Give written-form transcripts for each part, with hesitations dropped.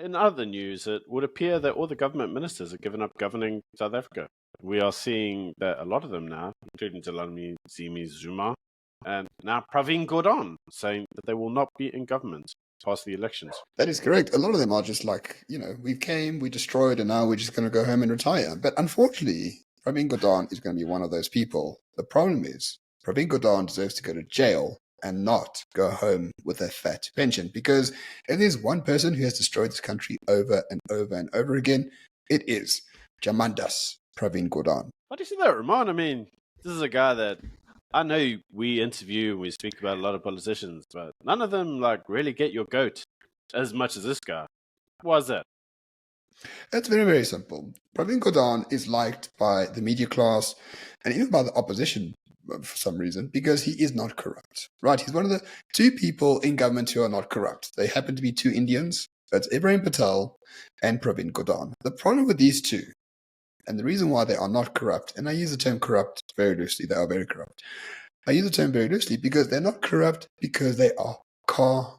In other news, it would appear that all the government ministers have given up governing South Africa. We are seeing that a lot of them now, including Dlamini Zuma and now Pravin Gordhan, saying that they will not be in government past the elections. That is correct. A lot of them are just like, we came, we destroyed, and now we're just going to go home and retire. But unfortunately, Pravin Gordhan is going to be one of those people. The problem is, Pravin Gordhan deserves to go to jail and not go home with a fat pension. Because if there's one person who has destroyed this country over and over and over again, it is Jamandas Pravin Gordhan. What do you say that, Ramon? I mean, this is a guy that I know we interview and we speak about a lot of politicians, but none of them really get your goat as much as this guy. Why is that? It's very, very simple. Pravin Gordhan is liked by the media class and even by the opposition for some reason because he is not corrupt, right? He's one of the two people in government who are not corrupt. They happen to be two Indians. That's Ibrahim Patel and Pravin Gordhan. The problem with these two, and the reason why they are not corrupt, and I use the term corrupt very loosely, they are very corrupt. I use the term very loosely because they're not corrupt because they are communists.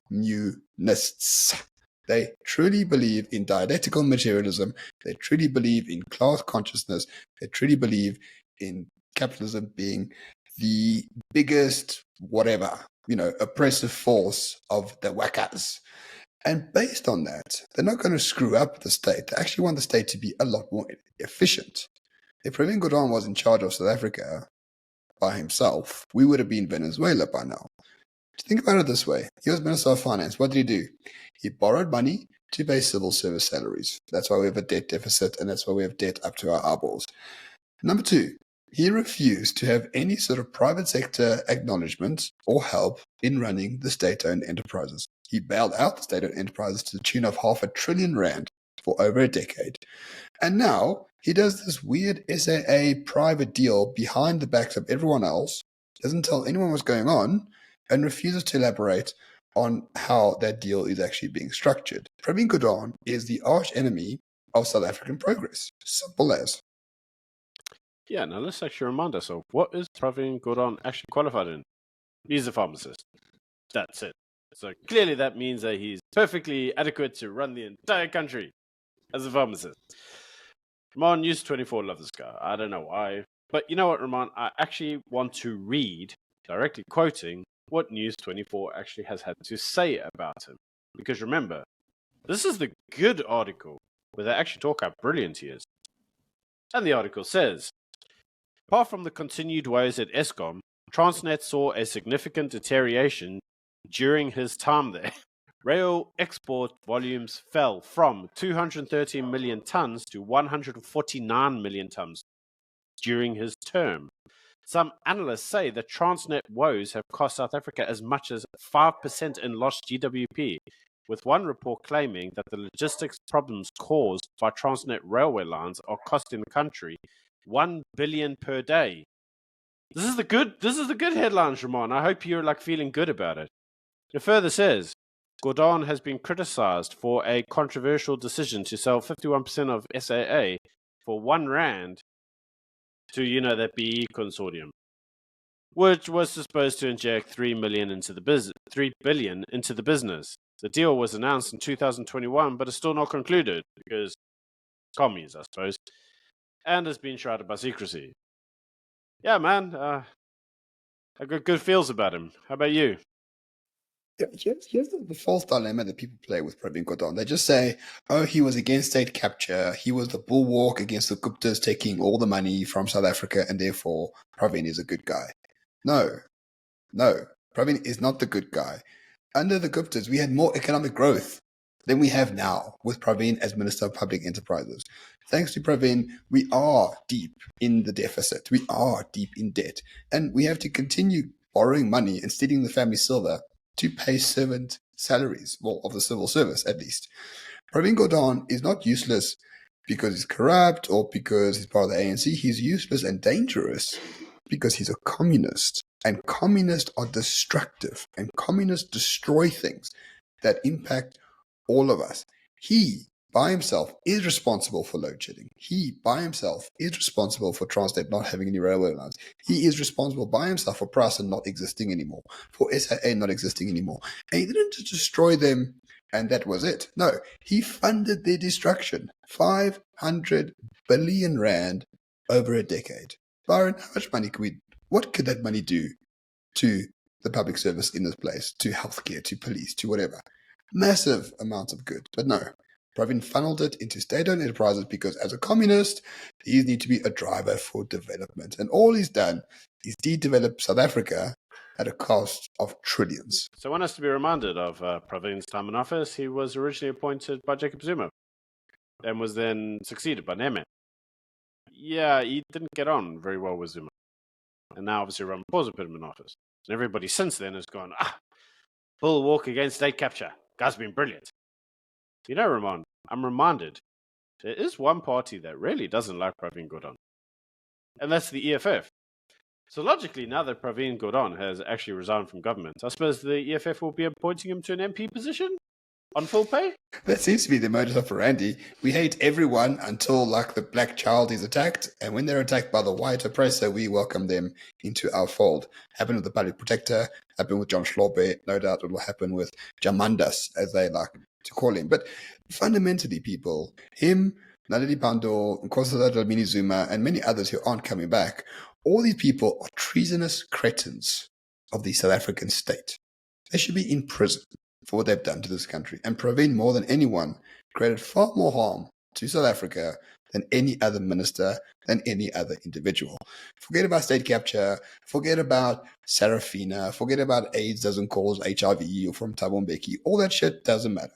They truly believe in dialectical materialism. They truly believe in class consciousness. They truly believe in capitalism being the biggest, oppressive force of the whackers. And based on that, they're not going to screw up the state. They actually want the state to be a lot more efficient. If Pravin Gordhan was in charge of South Africa by himself, we would have been Venezuela by now. Think about it this way. He was Minister of Finance. What did he do? He borrowed money to pay civil service salaries. That's why we have a debt deficit, and that's why we have debt up to our eyeballs. Number two, he refused to have any sort of private sector acknowledgement or help in running the state-owned enterprises. He bailed out the state-owned enterprises to the tune of R500 billion for over a decade. And now he does this weird SAA private deal behind the backs of everyone else, doesn't tell anyone what's going on, and refuses to elaborate on how that deal is actually being structured. Pravin Gordhan is the arch enemy of South African progress. Simple as. Yeah, now let's actually remind ourselves, what is Pravin Gordhan actually qualified in? He's a pharmacist. That's it. So clearly that means that he's perfectly adequate to run the entire country as a pharmacist. Ramon, News 24 love this guy. I don't know why. But you know what, Ramon? I actually want to read, directly quoting, what News 24 actually has had to say about him. Because remember, this is the good article where they actually talk how brilliant he is. And the article says, apart from the continued woes at Eskom, Transnet saw a significant deterioration during his time there. Rail export volumes fell from 213 million tons to 149 million tons during his term. Some analysts say that Transnet woes have cost South Africa as much as 5% in lost GWP, with one report claiming that the logistics problems caused by Transnet railway lines are costing the country 1 billion per day. This is the good headlines, Ramon. I hope you're feeling good about it. It further says, Gordhan has been criticized for a controversial decision to sell 51% of SAA for R1 to, that BE consortium, which was supposed to inject 3 billion into the business. The deal was announced in 2021, but is still not concluded because commies, I suppose, and has been shrouded by secrecy. Yeah, man, I got good feels about him. How about you? Yeah, here's the false dilemma that people play with Pravin Gordhan. They just say, oh, he was against state capture. He was the bulwark against the Guptas taking all the money from South Africa, and therefore Pravin is a good guy. No, Pravin is not the good guy. Under the Guptas, we had more economic growth than we have now with Pravin as Minister of Public Enterprises. Thanks to Pravin, we are deep in the deficit. We are deep in debt. And we have to continue borrowing money and stealing the family silver to pay servant salaries, well, of the civil service at least. Pravin Gordhan is not useless because he's corrupt or because he's part of the ANC. He's useless and dangerous because he's a communist. And communists are destructive, and communists destroy things that impact all of us. He, by himself, is responsible for load shedding. He, by himself, is responsible for Transnet not having any railway lines. He is responsible by himself for Prasa not existing anymore, for SAA not existing anymore. And he didn't just destroy them and that was it. No, he funded their destruction. 500 billion rand over a decade. Byron, how much money what could that money do to the public service in this place, to healthcare, to police, to whatever? Massive amounts of good. But no, Pravin funneled it into state-owned enterprises because as a communist, he need to be a driver for development. And all he's done is de-develop South Africa at a cost of trillions. So one has to be reminded of Pravin's time in office. He was originally appointed by Jacob Zuma and was then succeeded by Neme. Yeah, he didn't get on very well with Zuma. And now obviously Ramaphosa put him in office. And everybody since then has gone, bull walk against state capture. Guy's been brilliant. You know, Ramon, I'm reminded there is one party that really doesn't like Pravin Gordhan. And that's the EFF. So logically, now that Pravin Gordhan has actually resigned from government, I suppose the EFF will be appointing him to an MP position on full pay? That seems to be the modus operandi. We hate everyone until, like, the black child is attacked, and when they're attacked by the white oppressor, we welcome them into our fold. Happened with the public protector, happened with John Schlorbe, no doubt it will happen with Jamandas, as they like to call him. But fundamentally, people, him, Naledi Pandor, Nkosazana Dlamini Zuma, and many others who aren't coming back, all these people are treasonous cretins of the South African state. They should be in prison for what they've done to this country. And Pravin, more than anyone, created far more harm to South Africa than any other minister, than any other individual. Forget about state capture, forget about Sarafina, forget about AIDS doesn't cause HIV or from Thabo Mbeki. All that shit doesn't matter.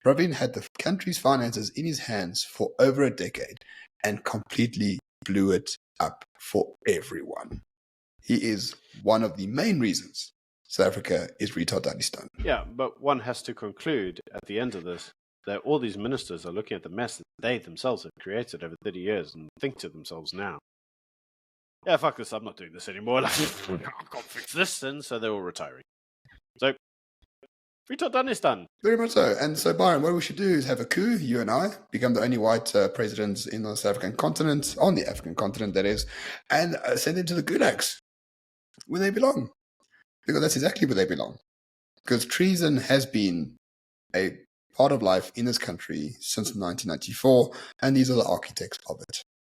Pravin had the country's finances in his hands for over a decade and completely blew it up for everyone. He is one of the main reasons South Africa is retardadistan. Yeah, but one has to conclude at the end of this that all these ministers are looking at the mess that they themselves have created over 30 years and think to themselves now, yeah, fuck this, I'm not doing this anymore. I can't fix this, and so they're all retiring. So, retardadistan. Very much so. And so, Byron, what we should do is have a coup, you and I, become the only white presidents in the South African continent, on the African continent, that is, and send them to the gulags where they belong. Because that's exactly where they belong. Because treason has been a part of life in this country since 1994, and these are the architects of it.